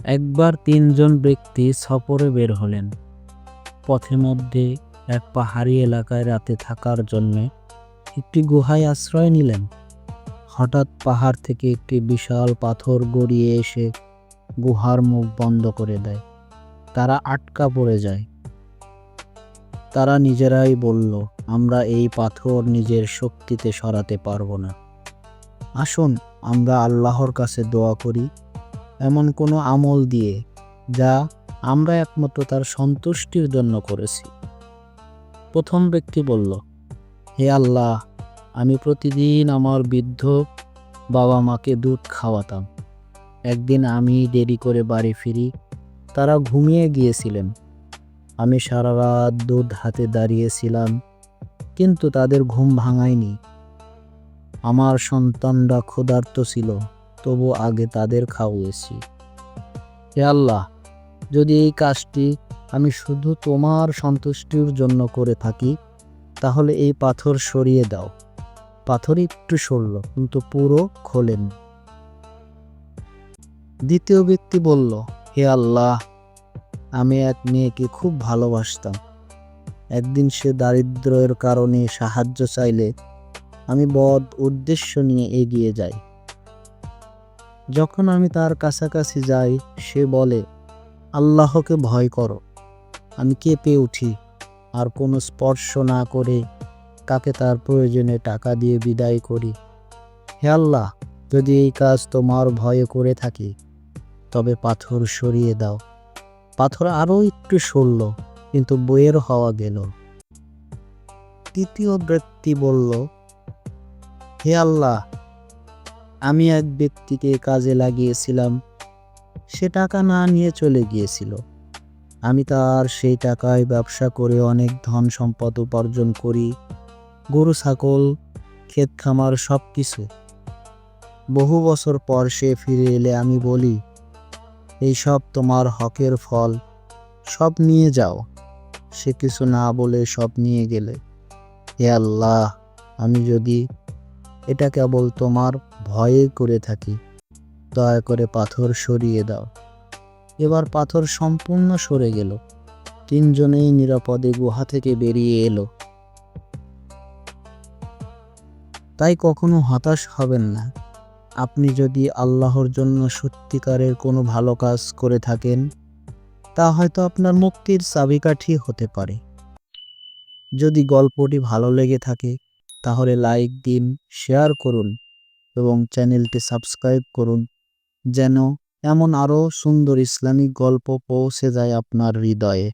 একবার ৩ জন ব্যক্তি সফরে বের হলেন। পথে মধ্যে এক পাহাড়ি এলাকায় রাতে থাকার জন্য একটি গুহায় আশ্রয় নিলেন। হঠাৎ পাহাড় থেকে একটি বিশাল পাথর গড়িয়ে এসে গুহার মুখ বন্ধ করে দেয়। তারা আটকা পড়ে যায়। তারা নিজেরাই বলল, আমরা এই পাথর নিজের শক্তিতে সরাতে পারবো না। আসুন আমরা আল্লাহর কাছে দোয়া করি এমন কোনো আমল দিয়ে যা আমরা একমাত্র তার সন্তুষ্টির জন্য করেছি। প্রথম ব্যক্তি বলল, হে আল্লাহ, আমি প্রতিদিন আমার বৃদ্ধ বাবা মাকে দুধ খাওয়াতাম। একদিন আমি দেরি করে বাড়ি ফিরি, তারা ঘুমিয়ে গিয়েছিলেন। আমি সারা রাত দুধ হাতে দাঁড়িয়েছিলাম, কিন্তু তাদের ঘুম ভাঙায়নি। আমার সন্তানরা ক্ষুধার্ত ছিল, তবু আগে তাদের খাওয়াইছি। হে আল্লাহ, যদি এই কাজটি আমি শুধু তোমার সন্তুষ্টির জন্য করে থাকি, তাহলে এই পাথর সরিয়ে দাও। পাথর একটু সরল, কিন্তু পুরো খোলেন। দ্বিতীয় ব্যক্তি বলল, হে আল্লাহ, আমি এক মেয়েকে খুব ভালোবাসতাম। একদিন সে দারিদ্র্যের কারণে সাহায্য চাইলে আমি বদ উদ্দেশ্য নিয়ে এগিয়ে যাই। যখন আমি তার কাছাকাছি যাই, সে বলে, আল্লাহকে ভয় করো। আমি কেঁপে উঠি, আর কোনো স্পর্শ না করে তাকে তার প্রয়োজনে টাকা দিয়ে বিদায় করি। হে আল্লাহ, যদি এই কাজ তোমার ভয়ে করে থাকি, তবে পাথর সরিয়ে দাও। পাথর আরও একটু সরল, কিন্তু বের হওয়া গেল। তৃতীয় ব্যক্তি বলল, হে আল্লাহ, আমি এক ব্যক্তিকে কাজে লাগিয়েছিলাম, সে টাকা না নিয়ে চলে গিয়েছিল। আমি তার সেই টাকায় ব্যবসা করে অনেক ধন সম্পদ উপার্জন করি, গরু ছাগল, ক্ষেত খামার সব কিছু। বহু বছর পর সে ফিরে এলে আমি বলি, এই সব তোমার হকের ফল, সব নিয়ে যাও। সে কিছু না বলে সব নিয়ে গেলে। হে আল্লাহ, আমি যদি এটা কেবল তোমার ভয়ে করে থাকি, দয়া করে পাথর সরিয়ে দাও। এবার পাথর সম্পূর্ণ সরে গেল। ৩ জনেই নিরাপদে গুহা থেকে বেরিয়ে এলো। তাই কখনো হতাশ হবেন না। আপনি যদি আল্লাহর জন্য সত্যিকারের কোনো ভালো কাজ করে থাকেন, তা হয়তো আপনার মুক্তির চাবিকাঠি হতে পারে। যদি গল্পটি ভালো লেগে থাকে, তাহলে লাইক দিন, শেয়ার করুন এবং চ্যানেলটি সাবস্ক্রাইব করুন, যেন এমন আরও সুন্দর ইসলামিক গল্প পৌঁছে যায় আপনার হৃদয়ে।